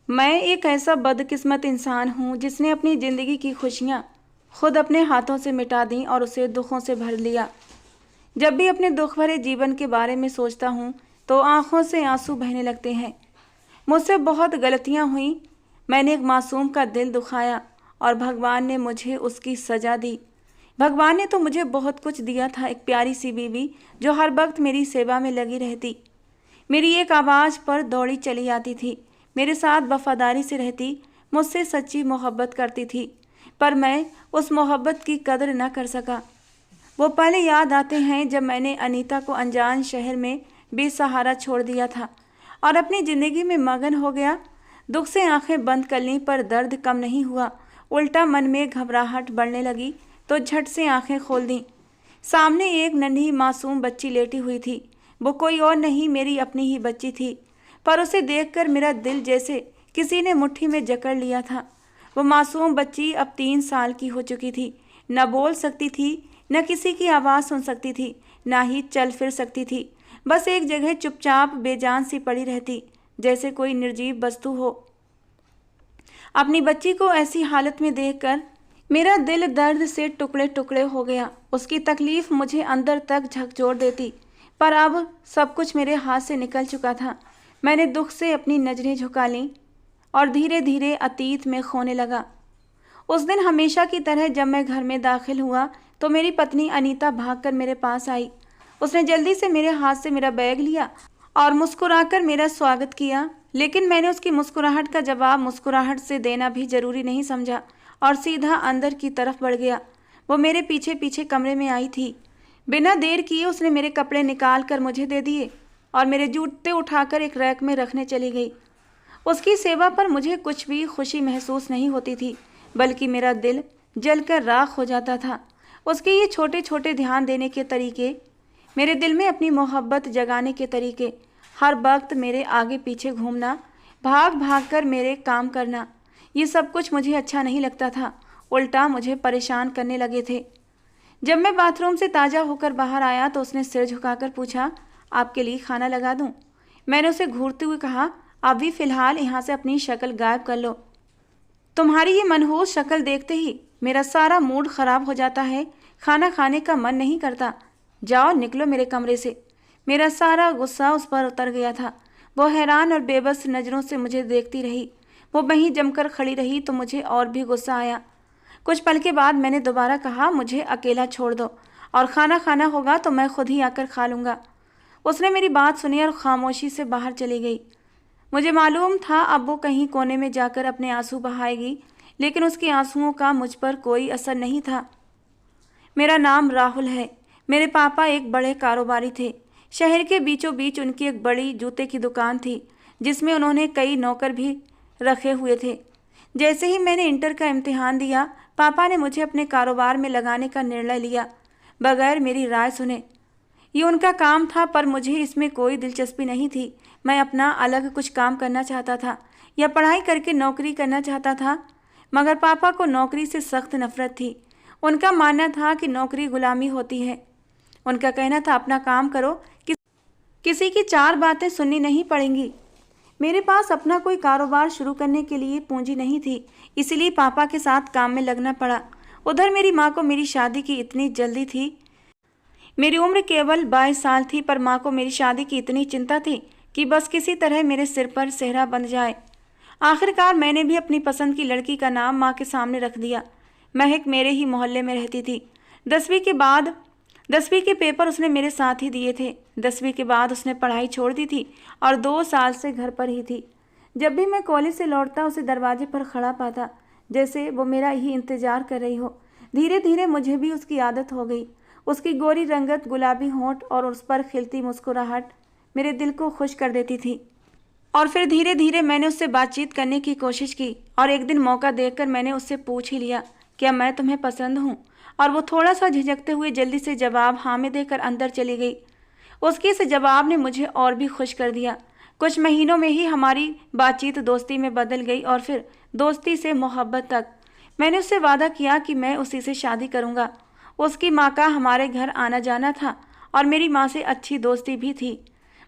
मैं एक ऐसा बदकिस्मत इंसान हूँ जिसने अपनी ज़िंदगी की खुशियाँ खुद अपने हाथों से मिटा दी और उसे दुखों से भर लिया। जब भी अपने दुख भरे जीवन के बारे में सोचता हूँ तो आंखों से आंसू बहने लगते हैं। मुझसे बहुत गलतियाँ हुई। मैंने एक मासूम का दिल दुखाया और भगवान ने मुझे उसकी सज़ा दी। भगवान ने तो मुझे बहुत कुछ दिया था, एक प्यारी सी बीवी जो हर वक्त मेरी सेवा में लगी रहती, मेरी एक आवाज़ पर दौड़ी चली आती थी, मेरे साथ वफादारी से रहती, मुझसे सच्ची मोहब्बत करती थी। पर मैं उस मोहब्बत की कदर न कर सका। वो पल याद आते हैं जब मैंने अनीता को अनजान शहर में बेसहारा छोड़ दिया था और अपनी ज़िंदगी में मगन हो गया। दुख से आंखें बंद कर लीं पर दर्द कम नहीं हुआ, उल्टा मन में घबराहट बढ़ने लगी तो झट से आंखें खोल दी। सामने एक नन्ही मासूम बच्ची लेटी हुई थी। वो कोई और नहीं, मेरी अपनी ही बच्ची थी, पर उसे देखकर मेरा दिल जैसे किसी ने मुट्ठी में जकड़ लिया था। वो मासूम बच्ची अब 3 साल की हो चुकी थी। न बोल सकती थी, न किसी की आवाज़ सुन सकती थी, ना ही चल फिर सकती थी। बस एक जगह चुपचाप बेजान सी पड़ी रहती, जैसे कोई निर्जीव वस्तु हो। अपनी बच्ची को ऐसी हालत में देखकर मेरा दिल दर्द से टुकड़े टुकड़े हो गया। उसकी तकलीफ मुझे अंदर तक झकझोर देती, पर अब सब कुछ मेरे हाथ से निकल चुका था। मैंने दुख से अपनी नज़रें झुका लीं और धीरे धीरे अतीत में खोने लगा। उस दिन हमेशा की तरह जब मैं घर में दाखिल हुआ तो मेरी पत्नी अनीता भागकर मेरे पास आई। उसने जल्दी से मेरे हाथ से मेरा बैग लिया और मुस्कुराकर मेरा स्वागत किया, लेकिन मैंने उसकी मुस्कुराहट का जवाब मुस्कुराहट से देना भी जरूरी नहीं समझा और सीधा अंदर की तरफ बढ़ गया। वो मेरे पीछे पीछे कमरे में आई थी। बिना देर किए उसने मेरे कपड़े निकाल कर मुझे दे दिए और मेरे जूते उठाकर एक रैक में रखने चली गई। उसकी सेवा पर मुझे कुछ भी खुशी महसूस नहीं होती थी, बल्कि मेरा दिल जलकर राख हो जाता था। उसके ये छोटे छोटे ध्यान देने के तरीके, मेरे दिल में अपनी मोहब्बत जगाने के तरीके, हर वक्त मेरे आगे पीछे घूमना, भाग भाग कर मेरे काम करना, ये सब कुछ मुझे अच्छा नहीं लगता था, उल्टा मुझे परेशान करने लगे थे। जब मैं बाथरूम से ताज़ा होकर बाहर आया तो उसने सिर झुकाकर पूछा, आपके लिए खाना लगा दूं? मैंने उसे घूरते हुए कहा, अभी फ़िलहाल यहाँ से अपनी शक्ल गायब कर लो। तुम्हारी ये मनहूस शक्ल देखते ही मेरा सारा मूड ख़राब हो जाता है, खाना खाने का मन नहीं करता। जाओ निकलो मेरे कमरे से। मेरा सारा गुस्सा उस पर उतर गया था। वो हैरान और बेबस नज़रों से मुझे देखती रही। वो वहीं जमकर खड़ी रही तो मुझे और भी गुस्सा आया। कुछ पल के बाद मैंने दोबारा कहा, मुझे अकेला छोड़ दो और खाना खाना होगा तो मैं खुद ही आकर खा लूँगा। उसने मेरी बात सुनी और खामोशी से बाहर चली गई। मुझे मालूम था अब वो कहीं कोने में जाकर अपने आंसू बहाएगी, लेकिन उसके आंसुओं का मुझ पर कोई असर नहीं था। मेरा नाम राहुल है। मेरे पापा एक बड़े कारोबारी थे। शहर के बीचों बीच उनकी एक बड़ी जूते की दुकान थी, जिसमें उन्होंने कई नौकर भी रखे हुए थे। जैसे ही मैंने इंटर का इम्तिहान दिया, पापा ने मुझे अपने कारोबार में लगाने का निर्णय लिया, बगैर मेरी राय सुने। ये उनका काम था, पर मुझे इसमें कोई दिलचस्पी नहीं थी। मैं अपना अलग कुछ काम करना चाहता था या पढ़ाई करके नौकरी करना चाहता था, मगर पापा को नौकरी से सख्त नफरत थी। उनका मानना था कि नौकरी गुलामी होती है। उनका कहना था, अपना काम करो, किसी की 4 बातें सुननी नहीं पड़ेंगी। मेरे पास अपना कोई कारोबार शुरू करने के लिए पूंजी नहीं थी, इसलिए पापा के साथ काम में लगना पड़ा। उधर मेरी माँ को मेरी शादी की इतनी जल्दी थी। मेरी उम्र केवल 22 साल थी, पर माँ को मेरी शादी की इतनी चिंता थी कि बस किसी तरह मेरे सिर पर सेहरा बंध जाए। आखिरकार मैंने भी अपनी पसंद की लड़की का नाम माँ के सामने रख दिया। महक मेरे ही मोहल्ले में रहती थी। 10वीं के पेपर उसने मेरे साथ ही दिए थे। 10वीं के बाद उसने पढ़ाई छोड़ दी थी और 2 साल से घर पर ही थी। जब भी मैं कॉलेज से लौटता उसे दरवाजे पर खड़ा पाता, जैसे वो मेरा ही इंतजार कर रही हो। धीरे धीरे मुझे भी उसकी आदत हो गई। उसकी गोरी रंगत, गुलाबी होंठ और उस पर खिलती मुस्कुराहट मेरे दिल को खुश कर देती थी। और फिर धीरे धीरे मैंने उससे बातचीत करने की कोशिश की और एक दिन मौका देखकर मैंने उससे पूछ ही लिया, क्या मैं तुम्हें पसंद हूँ? और वो थोड़ा सा झिझकते हुए जल्दी से जवाब हाँ में देकर अंदर चली गई। उसके इस जवाब ने मुझे और भी खुश कर दिया। कुछ महीनों में ही हमारी बातचीत दोस्ती में बदल गई और फिर दोस्ती से मोहब्बत तक। मैंने उससे वादा किया कि मैं उसी से शादी करूँगा। उसकी माँ का हमारे घर आना जाना था और मेरी माँ से अच्छी दोस्ती भी थी।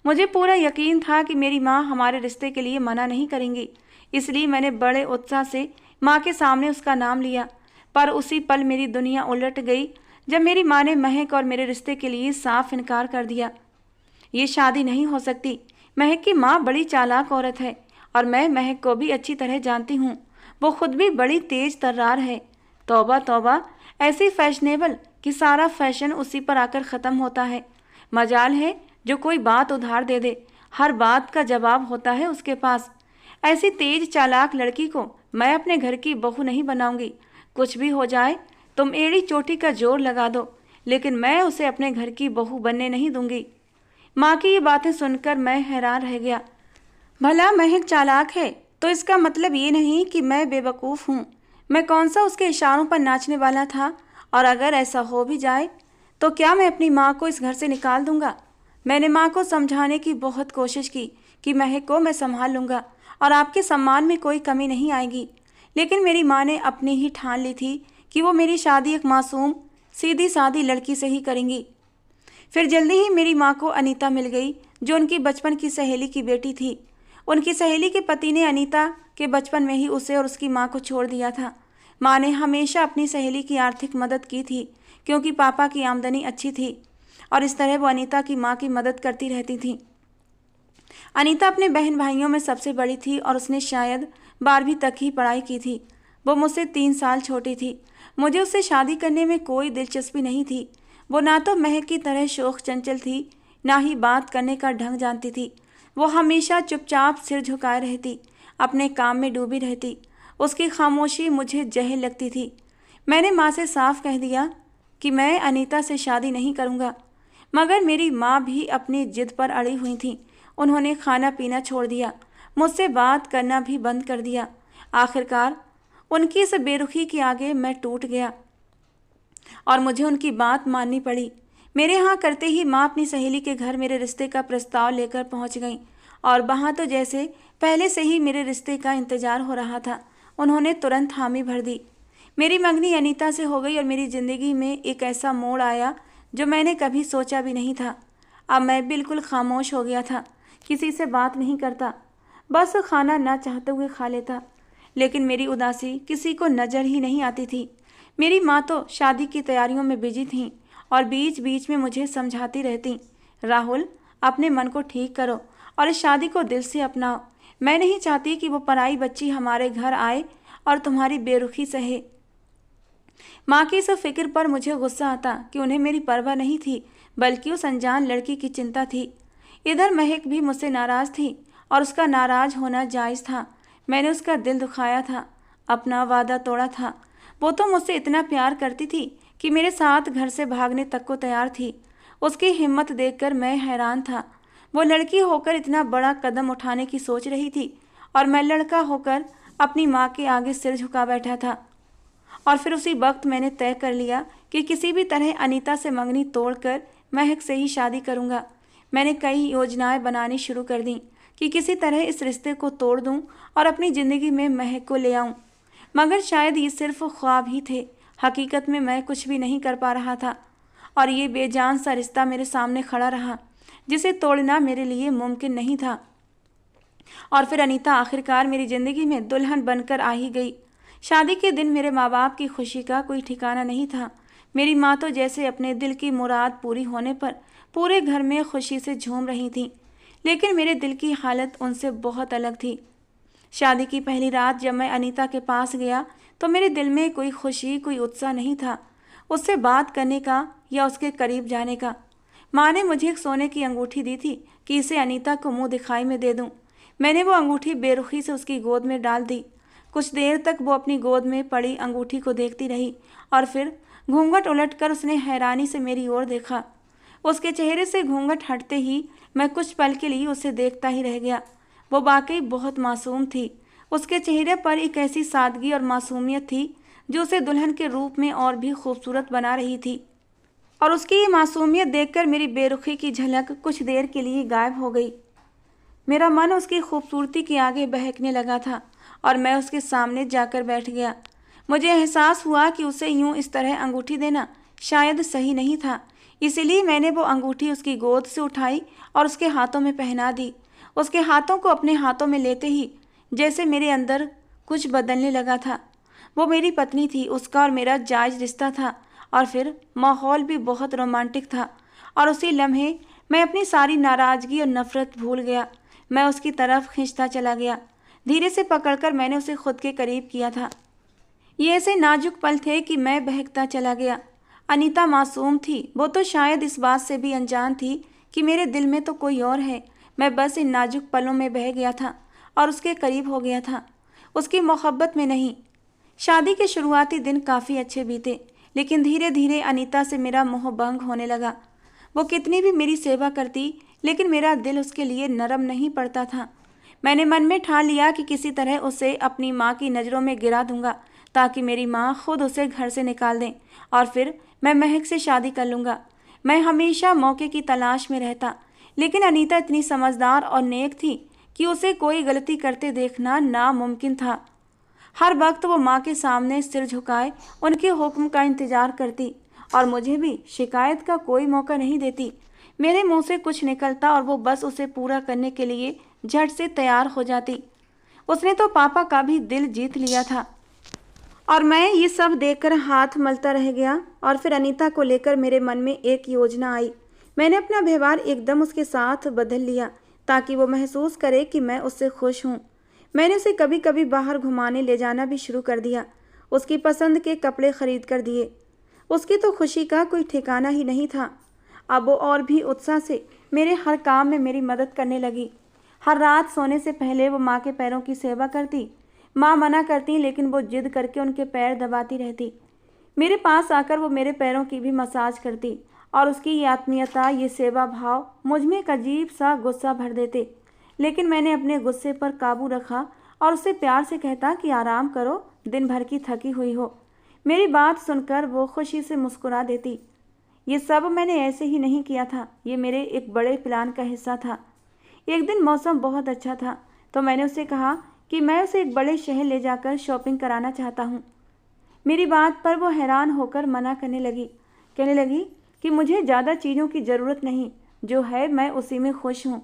मुझे पूरा यकीन था कि मेरी माँ हमारे रिश्ते के लिए मना नहीं करेंगी, इसलिए मैंने बड़े उत्साह से माँ के सामने उसका नाम लिया। पर उसी पल मेरी दुनिया उलट गई जब मेरी माँ ने महक और मेरे रिश्ते के लिए साफ इनकार कर दिया। ये शादी नहीं हो सकती। महक की माँ बड़ी चालाक औरत है और मैं महक को भी अच्छी तरह जानती हूँ। वो खुद भी बड़ी तेज तर्रार है। तौबा तौबा, ऐसी फैशनेबल कि सारा फैशन उसी पर आकर ख़त्म होता है। मजाल है जो कोई बात उधार दे दे, हर बात का जवाब होता है उसके पास। ऐसी तेज चालाक लड़की को मैं अपने घर की बहू नहीं बनाऊंगी। कुछ भी हो जाए, तुम एड़ी चोटी का जोर लगा दो, लेकिन मैं उसे अपने घर की बहू बनने नहीं दूंगी। माँ की ये बातें सुनकर मैं हैरान रह गया। भला महक चालाक है तो इसका मतलब ये नहीं कि मैं बेवकूफ़ हूँ। मैं कौन सा उसके इशारों पर नाचने वाला था? और अगर ऐसा हो भी जाए तो क्या मैं अपनी माँ को इस घर से निकाल दूंगा? मैंने माँ को समझाने की बहुत कोशिश की कि महक को मैं संभाल लूँगा और आपके सम्मान में कोई कमी नहीं आएगी, लेकिन मेरी माँ ने अपनी ही ठान ली थी कि वो मेरी शादी एक मासूम सीधी सादी लड़की से ही करेंगी। फिर जल्दी ही मेरी माँ को अनीता मिल गई, जो उनकी बचपन की सहेली की बेटी थी। उनकी सहेली के पति ने अनीता के बचपन में ही उसे और उसकी माँ को छोड़ दिया था। माँ ने हमेशा अपनी सहेली की आर्थिक मदद की थी क्योंकि पापा की आमदनी अच्छी थी और इस तरह वो अनीता की माँ की मदद करती रहती थी। अनीता अपने बहन भाइयों में सबसे बड़ी थी और उसने शायद 12वीं तक ही पढ़ाई की थी। वो मुझसे 3 साल छोटी थी। मुझे उससे शादी करने में कोई दिलचस्पी नहीं थी। वो ना तो महक की तरह शोख चंचल थी, ना ही बात करने का ढंग जानती थी। वो हमेशा चुपचाप सिर झुकाए रहती, अपने काम में डूबी रहती। उसकी खामोशी मुझे जहर लगती थी। मैंने माँ से साफ कह दिया कि मैं अनीता से शादी नहीं करूँगा, मगर मेरी माँ भी अपनी जिद पर अड़ी हुई थी। उन्होंने खाना पीना छोड़ दिया, मुझसे बात करना भी बंद कर दिया। आखिरकार उनकी इस बेरुखी के आगे मैं टूट गया और मुझे उनकी बात माननी पड़ी। मेरे यहाँ करते ही माँ अपनी सहेली के घर मेरे रिश्ते का प्रस्ताव लेकर पहुँच गई और वहाँ तो जैसे पहले से ही मेरे रिश्ते का इंतजार हो रहा था। उन्होंने तुरंत हामी भर दी। मेरी मंगनी अनीता से हो गई और मेरी ज़िंदगी में एक ऐसा मोड़ आया जो मैंने कभी सोचा भी नहीं था। अब मैं बिल्कुल खामोश हो गया था, किसी से बात नहीं करता, बस खाना ना चाहते हुए खा लेता। लेकिन मेरी उदासी किसी को नज़र ही नहीं आती थी। मेरी माँ तो शादी की तैयारियों में बिजी थीं और बीच बीच में मुझे समझाती रहती, राहुल अपने मन को ठीक करो और इस शादी को दिल से अपनाओ। मैं नहीं चाहती कि वो पराई बच्ची हमारे घर आए और तुम्हारी बेरुखी सहे। माँ की इस फिक्र पर मुझे गुस्सा आता कि उन्हें मेरी परवाह नहीं थी, बल्कि उस अनजान लड़की की चिंता थी। इधर महक भी मुझसे नाराज़ थी और उसका नाराज़ होना जायज़ था। मैंने उसका दिल दुखाया था, अपना वादा तोड़ा था। वो तो मुझसे इतना प्यार करती थी कि मेरे साथ घर से भागने तक को तैयार थी। उसकी हिम्मत देखकर मैं हैरान था। वो लड़की होकर इतना बड़ा कदम उठाने की सोच रही थी और मैं लड़का होकर अपनी माँ के आगे सिर झुका बैठा था। और फिर उसी वक्त मैंने तय कर लिया कि किसी भी तरह अनीता से मंगनी तोड़कर महक से ही शादी करूँगा। मैंने कई योजनाएं बनानी शुरू कर दी कि किसी तरह इस रिश्ते को तोड़ दूं और अपनी ज़िंदगी में महक को ले आऊं। मगर शायद ये सिर्फ ख्वाब ही थे। हकीकत में मैं कुछ भी नहीं कर पा रहा था और ये बेजान सा रिश्ता मेरे सामने खड़ा रहा, जिसे तोड़ना मेरे लिए मुमकिन नहीं था। और फिर अनीता आखिरकार मेरी ज़िंदगी में दुल्हन बनकर आ ही गई। शादी के दिन मेरे माँ बाप की खुशी का कोई ठिकाना नहीं था। मेरी माँ तो जैसे अपने दिल की मुराद पूरी होने पर पूरे घर में खुशी से झूम रही थी, लेकिन मेरे दिल की हालत उनसे बहुत अलग थी। शादी की पहली रात जब मैं अनीता के पास गया तो मेरे दिल में कोई खुशी, कोई उत्साह नहीं था उससे बात करने का या उसके करीब जाने का। माँ ने मुझे एक सोने की अंगूठी दी थी कि इसे अनीता को मुंह दिखाई में दे दूं। मैंने वो अंगूठी बेरुखी से उसकी गोद में डाल दी। कुछ देर तक वो अपनी गोद में पड़ी अंगूठी को देखती रही और फिर घूंघट उलटकर उसने हैरानी से मेरी ओर देखा। उसके चेहरे से घूंघट हटते ही मैं कुछ पल के लिए उसे देखता ही रह गया। वो वाकई बहुत मासूम थी। उसके चेहरे पर एक ऐसी सादगी और मासूमियत थी जो उसे दुल्हन के रूप में और भी खूबसूरत बना रही थी। और उसकी ये मासूमियत देखकर मेरी बेरुखी की झलक कुछ देर के लिए गायब हो गई। मेरा मन उसकी खूबसूरती के आगे बहकने लगा था और मैं उसके सामने जाकर बैठ गया। मुझे एहसास हुआ कि उसे यूं इस तरह अंगूठी देना शायद सही नहीं था, इसीलिए मैंने वो अंगूठी उसकी गोद से उठाई और उसके हाथों में पहना दी। उसके हाथों को अपने हाथों में लेते ही जैसे मेरे अंदर कुछ बदलने लगा था। वो मेरी पत्नी थी, उसका और मेरा जायज रिश्ता था, और फिर माहौल भी बहुत रोमांटिक था। और उसी लम्हे मैं अपनी सारी नाराज़गी और नफ़रत भूल गया। मैं उसकी तरफ खींचता चला गया। धीरे से पकड़कर मैंने उसे खुद के करीब किया था। ये ऐसे नाजुक पल थे कि मैं बहकता चला गया। अनीता मासूम थी, वो तो शायद इस बात से भी अनजान थी कि मेरे दिल में तो कोई और है। मैं बस इन नाजुक पलों में बह गया था और उसके करीब हो गया था, उसकी मोहब्बत में नहीं। शादी के शुरुआती दिन काफ़ी अच्छे बीते, लेकिन धीरे धीरे अनीता से मेरा मोह भंग होने लगा। वो कितनी भी मेरी सेवा करती, लेकिन मेरा दिल उसके लिए नरम नहीं पड़ता था। मैंने मन में ठान लिया कि किसी तरह उसे अपनी माँ की नज़रों में गिरा दूंगा, ताकि मेरी माँ खुद उसे घर से निकाल दें और फिर मैं महक से शादी कर लूँगा। मैं हमेशा मौके की तलाश में रहता, लेकिन अनीता इतनी समझदार और नेक थी कि उसे कोई गलती करते देखना नामुमकिन था। हर वक्त वो माँ के सामने सिर झुकाए उनके हुक्म का इंतजार करती और मुझे भी शिकायत का कोई मौका नहीं देती। मेरे मुंह से कुछ निकलता और वो बस उसे पूरा करने के लिए झट से तैयार हो जाती। उसने तो पापा का भी दिल जीत लिया था और मैं ये सब देखकर हाथ मलता रह गया। और फिर अनीता को लेकर मेरे मन में एक योजना आई। मैंने अपना व्यवहार एकदम उसके साथ बदल लिया ताकि वो महसूस करे कि मैं उससे खुश हूँ। मैंने उसे कभी कभी बाहर घुमाने ले जाना भी शुरू कर दिया, उसकी पसंद के कपड़े खरीद कर दिए। उसकी तो खुशी का कोई ठिकाना ही नहीं था। अब वो और भी उत्साह से मेरे हर काम में मेरी मदद करने लगी। हर रात सोने से पहले वो माँ के पैरों की सेवा करती। माँ मना करती, लेकिन वो जिद करके उनके पैर दबाती रहती। मेरे पास आकर वो मेरे पैरों की भी मसाज करती और उसकी ये आत्मीयता, ये सेवा भाव मुझ में एक अजीब सा गुस्सा भर देते। लेकिन मैंने अपने गुस्से पर काबू रखा और उससे प्यार से कहता कि आराम करो, दिन भर की थकी हुई हो। मेरी बात सुनकर वो खुशी से मुस्कुरा देती। ये सब मैंने ऐसे ही नहीं किया था, ये मेरे एक बड़े प्लान का हिस्सा था। एक दिन मौसम बहुत अच्छा था, तो मैंने उसे कहा कि मैं उसे एक बड़े शहर ले जाकर शॉपिंग कराना चाहता हूँ। मेरी बात पर वो हैरान होकर मना करने लगी, कहने लगी कि मुझे ज़्यादा चीज़ों की ज़रूरत नहीं, जो है मैं उसी में खुश हूँ।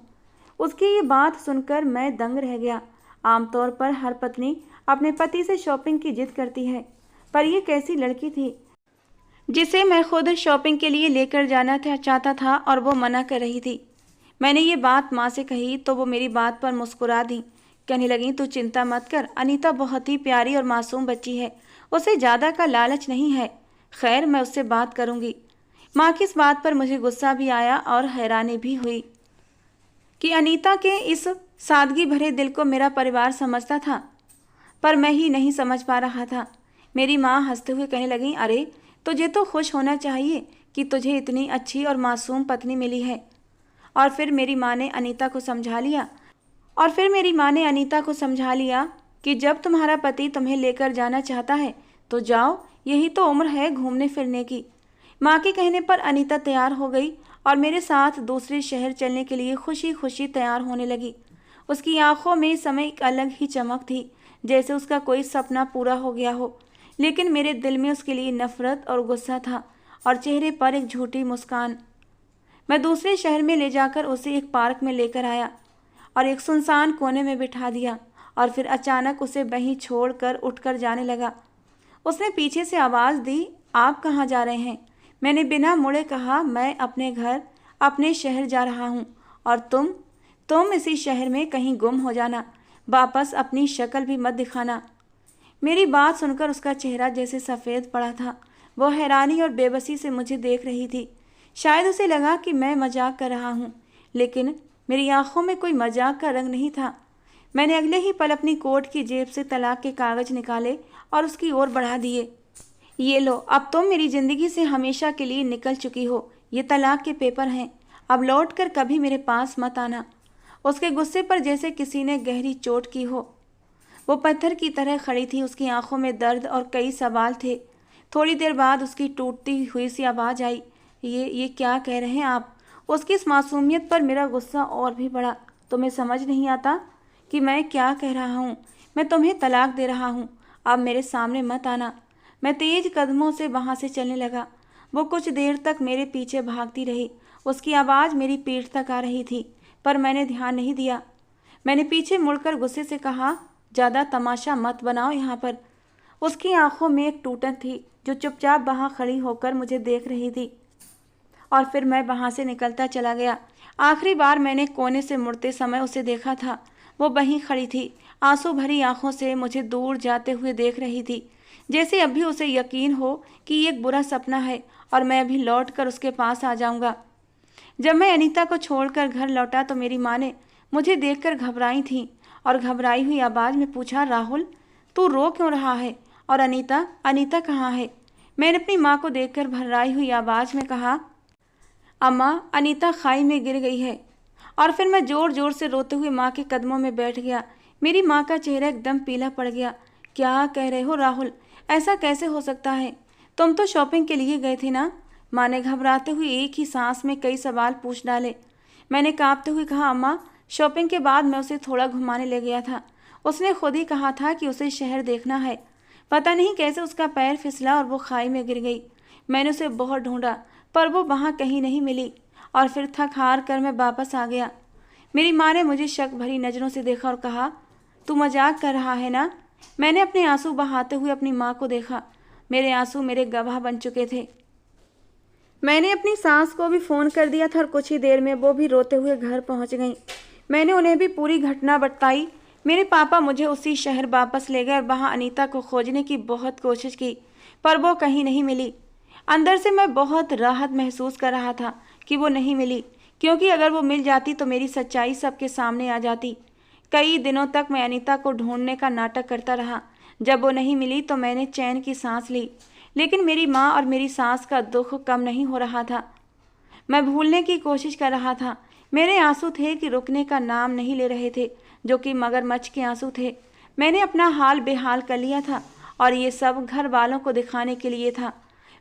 उसकी ये बात सुनकर मैं दंग रह गया। आमतौर पर हर पत्नी अपने पति से शॉपिंग की जिद करती है, पर यह कैसी लड़की थी जिसे मैं खुद शॉपिंग के लिए लेकर जाना चाहता था और वो मना कर रही थी। मैंने ये बात माँ से कही तो वो मेरी बात पर मुस्कुरा दी, कहने लगी तू चिंता मत कर, अनीता बहुत ही प्यारी और मासूम बच्ची है, उसे ज़्यादा का लालच नहीं है। खैर, मैं उससे बात करूँगी। माँ की इस बात पर मुझे गुस्सा भी आया और हैरानी भी हुई कि अनीता के इस सादगी भरे दिल को मेरा परिवार समझता था, पर मैं ही नहीं समझ पा रहा था। मेरी माँ हंसते हुए कहने लगी, अरे तुझे तो खुश होना चाहिए कि तुझे इतनी अच्छी और मासूम पत्नी मिली है। और फिर मेरी माँ ने अनीता को समझा लिया कि जब तुम्हारा पति तुम्हें लेकर जाना चाहता है तो जाओ, यही तो उम्र है घूमने फिरने की। माँ के कहने पर अनीता तैयार हो गई और मेरे साथ दूसरे शहर चलने के लिए खुशी खुशी तैयार होने लगी। उसकी आंखों में इस समय एक अलग ही चमक थी, जैसे उसका कोई सपना पूरा हो गया हो। लेकिन मेरे दिल में उसके लिए नफरत और गुस्सा था और चेहरे पर एक झूठी मुस्कान। मैं दूसरे शहर में ले जाकर उसे एक पार्क में लेकर आया और एक सुनसान कोने में बिठा दिया और फिर अचानक उसे वहीं छोड़कर उठकर जाने लगा। उसने पीछे से आवाज़ दी, आप कहाँ जा रहे हैं? मैंने बिना मुड़े कहा, मैं अपने घर, अपने शहर जा रहा हूँ, और तुम इसी शहर में कहीं गुम हो जाना, वापस अपनी शक्ल भी मत दिखाना। मेरी बात सुनकर उसका चेहरा जैसे सफ़ेद पड़ा था। वो हैरानी और बेबसी से मुझे देख रही थी। शायद उसे लगा कि मैं मजाक कर रहा हूँ, लेकिन मेरी आंखों में कोई मजाक का रंग नहीं था। मैंने अगले ही पल अपनी कोट की जेब से तलाक के कागज़ निकाले और उसकी ओर बढ़ा दिए। ये लो, अब तुम मेरी ज़िंदगी से हमेशा के लिए निकल चुकी हो। ये तलाक के पेपर हैं, अब लौट कर कभी मेरे पास मत आना। उसके गुस्से पर जैसे किसी ने गहरी चोट की हो। वो पत्थर की तरह खड़ी थी, उसकी आंखों में दर्द और कई सवाल थे। थोड़ी देर बाद उसकी टूटती हुई सी आवाज़ आई, ये क्या कह रहे हैं आप? उसकी इस मासूमियत पर मेरा गुस्सा और भी बढ़ा। तुम्हें समझ नहीं आता कि मैं क्या कह रहा हूँ? मैं तुम्हें तलाक दे रहा हूँ, अब मेरे सामने मत आना। मैं तेज कदमों से वहाँ से चलने लगा। वो कुछ देर तक मेरे पीछे भागती रही। उसकी आवाज़ मेरी पीठ तक आ रही थी, पर मैंने ध्यान नहीं दिया। मैंने पीछे मुड़कर गुस्से से कहा, ज़्यादा तमाशा मत बनाओ यहाँ पर। उसकी आंखों में एक टूटन थी, जो चुपचाप वहाँ खड़ी होकर मुझे देख रही थी। और फिर मैं वहाँ से निकलता चला गया। आखिरी बार मैंने कोने से मुड़ते समय उसे देखा था। वो वहीं खड़ी थी, आंसू भरी आंखों से मुझे दूर जाते हुए देख रही थी, जैसे अभी उसे यकीन हो कि ये एक बुरा सपना है और मैं अभी लौट कर उसके पास आ जाऊंगा। जब मैं अनीता को छोड़कर घर लौटा तो मेरी माँ ने मुझे देखकर घबराई थी और घबराई हुई आवाज़ में पूछा, राहुल तू रो क्यों रहा है? और अनीता अनीता कहाँ है? मैंने अपनी माँ को देखकर भर्राई हुई आवाज़ में कहा, अम्मा अनीता खाई में गिर गई है। और फिर मैं ज़ोर ज़ोर से रोते हुए माँ के कदमों में बैठ गया। मेरी माँ का चेहरा एकदम पीला पड़ गया। क्या कह रहे हो राहुल? ऐसा कैसे हो सकता है? तुम तो शॉपिंग के लिए गए थे ना? माँ ने घबराते हुए एक ही सांस में कई सवाल पूछ डाले। मैंने कांपते हुए कहा, अम्मा शॉपिंग के बाद मैं उसे थोड़ा घुमाने ले गया था। उसने खुद ही कहा था कि उसे शहर देखना है। पता नहीं कैसे उसका पैर फिसला और वो खाई में गिर गई। मैंने उसे बहुत ढूंढा, पर वो वहाँ कहीं नहीं मिली और फिर थक हार कर मैं वापस आ गया। मेरी माँ ने मुझे शक भरी नज़रों से देखा और कहा, तू मजाक कर रहा है ना? मैंने अपने आंसू बहाते हुए अपनी माँ को देखा। मेरे आंसू मेरे गवाह बन चुके थे। मैंने अपनी सास को भी फ़ोन कर दिया था और कुछ ही देर में वो भी रोते हुए घर पहुँच गई। मैंने उन्हें भी पूरी घटना बताई। मेरे पापा मुझे उसी शहर वापस ले गए और वहाँ अनीता को खोजने की बहुत कोशिश की, पर वो कहीं नहीं मिली। अंदर से मैं बहुत राहत महसूस कर रहा था कि वो नहीं मिली, क्योंकि अगर वो मिल जाती तो मेरी सच्चाई सबके सामने आ जाती। कई दिनों तक मैं अनीता को ढूंढने का नाटक करता रहा। जब वो नहीं मिली तो मैंने चैन की सांस ली, लेकिन मेरी माँ और मेरी सास का दुख कम नहीं हो रहा था। मैं भूलने की कोशिश कर रहा था। मेरे आंसू थे कि रुकने का नाम नहीं ले रहे थे, जो कि मगरमच्छ के आंसू थे। मैंने अपना हाल बेहाल कर लिया था और ये सब घर वालों को दिखाने के लिए था।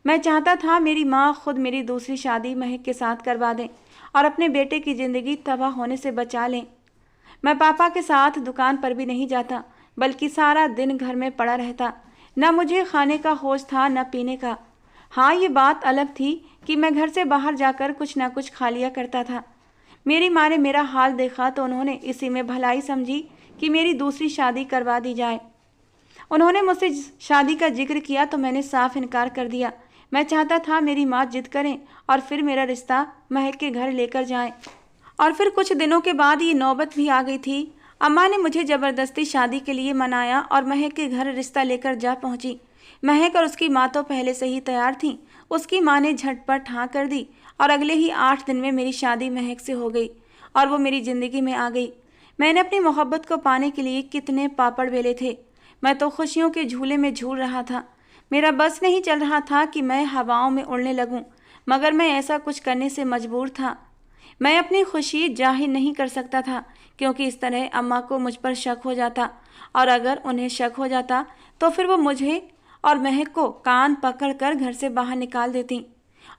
मैं चाहता था मेरी माँ खुद मेरी दूसरी शादी महक के साथ करवा दें और अपने बेटे की ज़िंदगी तबाह होने से बचा लें। मैं पापा के साथ दुकान पर भी नहीं जाता, बल्कि सारा दिन घर में पड़ा रहता। न मुझे खाने का होश था न पीने का। हाँ, ये बात अलग थी कि मैं घर से बाहर जाकर कुछ न कुछ खा लिया करता था। मेरी माँ ने मेरा हाल देखा तो उन्होंने इसी में भलाई समझी कि मेरी दूसरी शादी करवा दी जाए। उन्होंने मुझसे शादी का जिक्र किया तो मैंने साफ इनकार कर दिया। मैं चाहता था मेरी माँ जिद करें और फिर मेरा रिश्ता महक के घर लेकर जाएं। और फिर कुछ दिनों के बाद ये नौबत भी आ गई थी। अम्मा ने मुझे ज़बरदस्ती शादी के लिए मनाया और महक के घर रिश्ता लेकर जा पहुंची। महक और उसकी माँ तो पहले से ही तैयार थीं। उसकी माँ ने झटपट हाँ कर दी और अगले ही 8 दिन में मेरी शादी महक से हो गई और वो मेरी ज़िंदगी में आ गई। मैंने अपनी मोहब्बत को पाने के लिए कितने पापड़ बेले थे। मैं तो खुशियों के झूले में झूल रहा था। मेरा बस नहीं चल रहा था कि मैं हवाओं में उड़ने लगूं, मगर मैं ऐसा कुछ करने से मजबूर था। मैं अपनी खुशी जाहिर नहीं कर सकता था, क्योंकि इस तरह अम्मा को मुझ पर शक हो जाता और अगर उन्हें शक हो जाता तो फिर वो मुझे और महक को कान पकड़कर घर से बाहर निकाल देती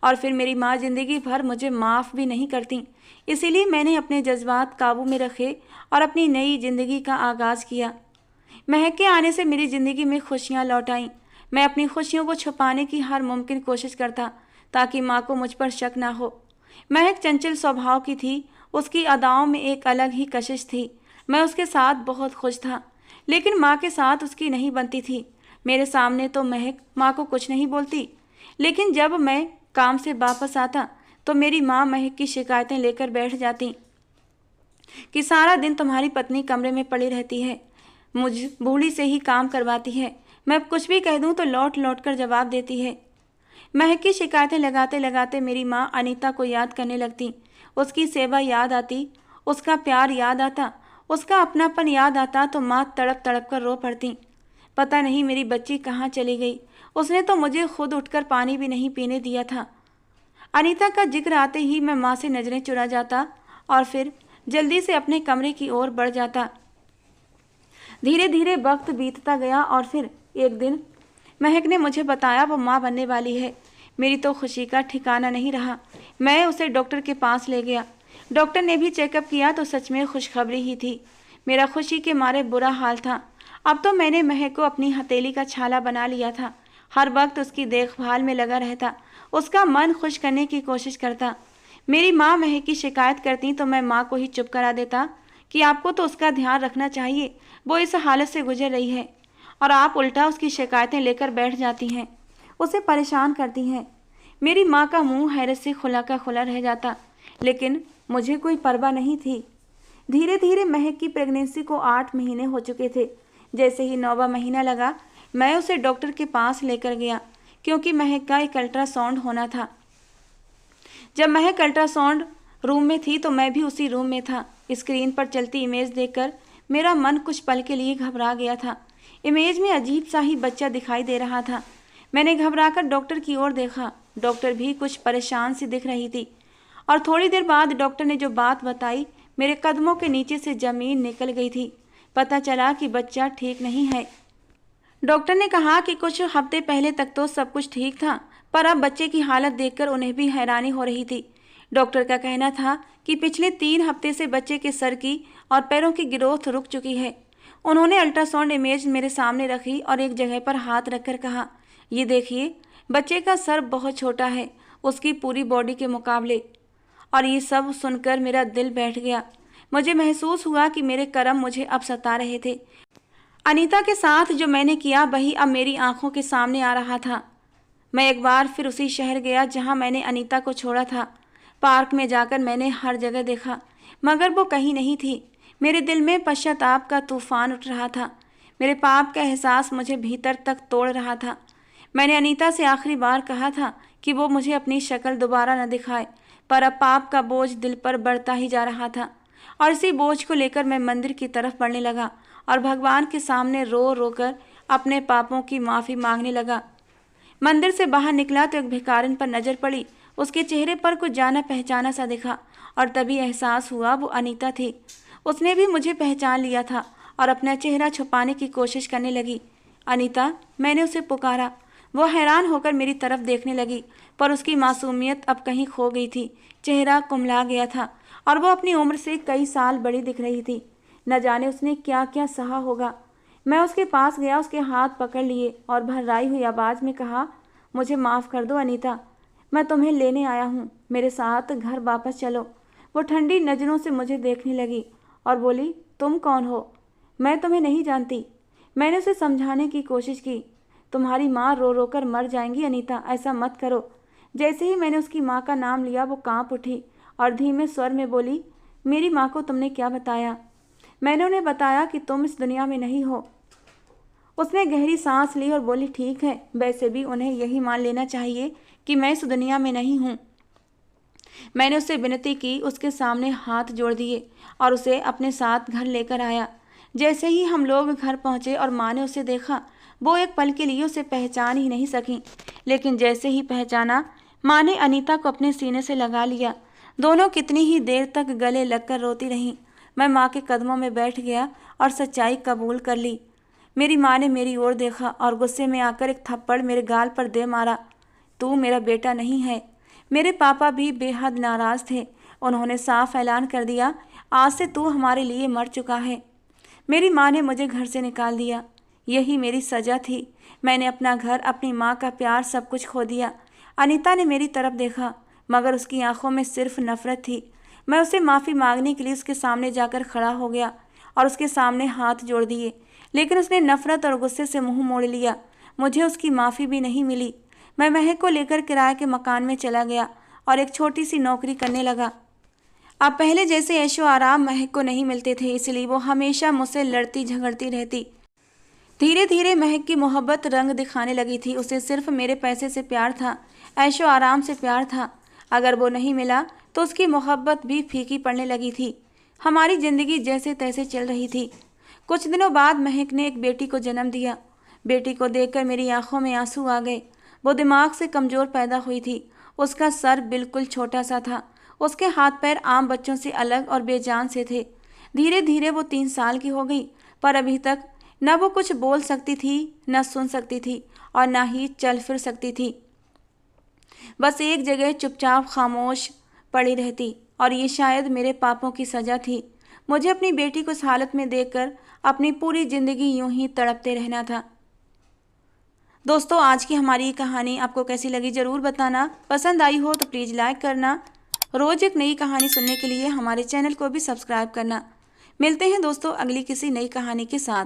और फिर मेरी माँ ज़िंदगी भर मुझे माफ़ भी नहीं करती। इसीलिए मैंने अपने जज्बात काबू में रखे और अपनी नई ज़िंदगी का आगाज़ किया। महक के आने से मेरी ज़िंदगी में खुशियाँ लौट आईं। मैं अपनी खुशियों को छुपाने की हर मुमकिन कोशिश करता ताकि माँ को मुझ पर शक ना हो। महक चंचल स्वभाव की थी। उसकी अदाओं में एक अलग ही कशिश थी। मैं उसके साथ बहुत खुश था, लेकिन माँ के साथ उसकी नहीं बनती थी। मेरे सामने तो महक माँ को कुछ नहीं बोलती, लेकिन जब मैं काम से वापस आता तो मेरी माँ महक की शिकायतें लेकर बैठ जाती कि सारा दिन तुम्हारी पत्नी कमरे में पड़ी रहती है, मुझ बूढ़ी से ही काम करवाती है। मैं कुछ भी कह दूं तो लौट लौट कर जवाब देती है। महक की शिकायतें लगाते लगाते मेरी माँ अनीता को याद करने लगती। उसकी सेवा याद आती, उसका प्यार याद आता, उसका अपनापन याद आता तो माँ तड़प तड़प कर रो पड़ती। पता नहीं मेरी बच्ची कहाँ चली गई। उसने तो मुझे खुद उठकर पानी भी नहीं पीने दिया था। अनीता का जिक्र आते ही मैं माँ से नज़रें चुरा जाता और फिर जल्दी से अपने कमरे की ओर बढ़ जाता। धीरे धीरे वक्त बीतता गया और फिर एक दिन महक ने मुझे बताया वो माँ बनने वाली है। मेरी तो खुशी का ठिकाना नहीं रहा। मैं उसे डॉक्टर के पास ले गया। डॉक्टर ने भी चेकअप किया तो सच में खुशखबरी ही थी। मेरा खुशी के मारे बुरा हाल था। अब तो मैंने महक को अपनी हथेली का छाला बना लिया था हर वक्त उसकी देखभाल में लगा रहता, उसका मन खुश करने की कोशिश करता। मेरी माँ महक की शिकायत करती तो मैं माँ को ही चुप करा देता कि आपको तो उसका ध्यान रखना चाहिए, वो इस हालत से गुजर रही है, और आप उल्टा उसकी शिकायतें लेकर बैठ जाती हैं, उसे परेशान करती हैं। मेरी माँ का मुंह हैरत से खुला का खुला रह जाता, लेकिन मुझे कोई परवाह नहीं थी। धीरे धीरे महक की प्रेगनेंसी को 8 महीने हो चुके थे। जैसे ही 9वां महीना लगा, मैं उसे डॉक्टर के पास लेकर गया, क्योंकि महक का एक अल्ट्रासाउंड होना था। जब महक अल्ट्रासाउंड रूम में थी तो मैं भी उसी रूम में था। स्क्रीन पर चलती इमेज देखकर मेरा मन कुछ पल के लिए घबरा गया था। इमेज में अजीब सा ही बच्चा दिखाई दे रहा था। मैंने घबराकर डॉक्टर की ओर देखा। डॉक्टर भी कुछ परेशान सी दिख रही थी, और थोड़ी देर बाद डॉक्टर ने जो बात बताई, मेरे कदमों के नीचे से जमीन निकल गई थी। पता चला कि बच्चा ठीक नहीं है। डॉक्टर ने कहा कि कुछ हफ्ते पहले तक तो सब कुछ ठीक था, पर अब बच्चे की हालत देखकर उन्हें भी हैरानी हो रही थी। डॉक्टर का कहना था कि पिछले 3 हफ्ते से बच्चे के सर की और पैरों की ग्रोथ रुक चुकी है। उन्होंने अल्ट्रासाउंड इमेज मेरे सामने रखी और एक जगह पर हाथ रखकर कहा, ये देखिए, बच्चे का सर बहुत छोटा है उसकी पूरी बॉडी के मुकाबले। और ये सब सुनकर मेरा दिल बैठ गया। मुझे महसूस हुआ कि मेरे कर्म मुझे अब सता रहे थे। अनीता के साथ जो मैंने किया वही अब मेरी आंखों के सामने आ रहा था। मैं एक बार फिर उसी शहर गया जहां मैंने अनीता को छोड़ा था। पार्क में जाकर मैंने हर जगह देखा, मगर वो कहीं नहीं थी। मेरे दिल में पश्चाताप का तूफान उठ रहा था। मेरे पाप का एहसास मुझे भीतर तक तोड़ रहा था। मैंने अनीता से आखिरी बार कहा था कि वो मुझे अपनी शक्ल दोबारा न दिखाए, पर अब पाप का बोझ दिल पर बढ़ता ही जा रहा था, और इसी बोझ को लेकर मैं मंदिर की तरफ बढ़ने लगा और भगवान के सामने रो रो कर अपने पापों की माफ़ी मांगने लगा। मंदिर से बाहर निकला तो एक भिखारिन पर नज़र पड़ी। उसके चेहरे पर कुछ जाना पहचाना सा दिखा, और तभी एहसास हुआ वो अनीता थी। उसने भी मुझे पहचान लिया था और अपना चेहरा छुपाने की कोशिश करने लगी। अनीता, मैंने उसे पुकारा। वो हैरान होकर मेरी तरफ देखने लगी, पर उसकी मासूमियत अब कहीं खो गई थी। चेहरा कुम्हला गया था और वो अपनी उम्र से कई साल बड़ी दिख रही थी। न जाने उसने क्या क्या सहा होगा। मैं उसके पास गया, उसके हाथ पकड़ लिए और भर्राई हुई आवाज़ में कहा, मुझे माफ़ कर दो अनीता, मैं तुम्हें लेने आया हूँ, मेरे साथ घर वापस चलो। वो ठंडी नज़रों से मुझे देखने लगी और बोली, तुम कौन हो? मैं तुम्हें नहीं जानती। मैंने उसे समझाने की कोशिश की। तुम्हारी माँ रो रो कर मर जाएंगी अनीता, ऐसा मत करो। जैसे ही मैंने उसकी माँ का नाम लिया वो कांप उठी और धीमे स्वर में बोली, मेरी माँ को तुमने क्या बताया? मैंने उन्हें बताया कि तुम इस दुनिया में नहीं हो। उसने गहरी सांस ली और बोली, ठीक है, वैसे भी उन्हें यही मान लेना चाहिए कि मैं इस दुनिया में नहीं हूँ। मैंने उससे विनती की, उसके सामने हाथ जोड़ दिए और उसे अपने साथ घर लेकर आया। जैसे ही हम लोग घर पहुँचे और माँ ने उसे देखा, वो एक पल के लिए उसे पहचान ही नहीं सकी, लेकिन जैसे ही पहचाना, माँ ने अनीता को अपने सीने से लगा लिया। दोनों कितनी ही देर तक गले लगकर रोती रहीं। मैं माँ के कदमों में बैठ गया और सच्चाई कबूल कर ली। मेरी माँ ने मेरी ओर देखा और गुस्से में आकर एक थप्पड़ मेरे गाल पर दे मारा। तू मेरा बेटा नहीं है। मेरे पापा भी बेहद नाराज़ थे। उन्होंने साफ ऐलान कर दिया, आज से तू हमारे लिए मर चुका है। मेरी माँ ने मुझे घर से निकाल दिया। यही मेरी सज़ा थी। मैंने अपना घर, अपनी माँ का प्यार, सब कुछ खो दिया। अनीता ने मेरी तरफ देखा, मगर उसकी आंखों में सिर्फ नफरत थी। मैं उसे माफ़ी मांगने के लिए उसके सामने जाकर खड़ा हो गया और उसके सामने हाथ जोड़ दिए, लेकिन उसने नफरत और गुस्से से मुंह मोड़ लिया। मुझे उसकी माफ़ी भी नहीं मिली। मैं महक को लेकर किराए के मकान में चला गया और एक छोटी सी नौकरी करने लगा। अब पहले जैसे ऐशो आराम महक को नहीं मिलते थे, इसलिए वो हमेशा मुझसे लड़ती झगड़ती रहती। धीरे धीरे महक की मोहब्बत रंग दिखाने लगी थी। उसे सिर्फ मेरे पैसे से प्यार था, ऐशो आराम से प्यार था। अगर वो नहीं मिला तो उसकी मोहब्बत भी फीकी पड़ने लगी थी। हमारी ज़िंदगी जैसे तैसे चल रही थी। कुछ दिनों बाद महक ने एक बेटी को जन्म दिया। बेटी को देखकर मेरी आंखों में आंसू आ गए। वो दिमाग से कमज़ोर पैदा हुई थी। उसका सर बिल्कुल छोटा सा था। उसके हाथ पैर आम बच्चों से अलग और बेजान से थे। धीरे धीरे वो 3 साल की हो गई, पर अभी तक न वो कुछ बोल सकती थी, न सुन सकती थी, और न ही चल फिर सकती थी। बस एक जगह चुपचाप खामोश पड़ी रहती, और ये शायद मेरे पापों की सज़ा थी। मुझे अपनी बेटी को इस हालत में देखकर अपनी पूरी ज़िंदगी यूं ही तड़पते रहना था। दोस्तों, आज की हमारी ये कहानी आपको कैसी लगी ज़रूर बताना। पसंद आई हो तो प्लीज़ लाइक करना। रोज़ एक नई कहानी सुनने के लिए हमारे चैनल को भी सब्सक्राइब करना। मिलते हैं दोस्तों अगली किसी नई कहानी के साथ।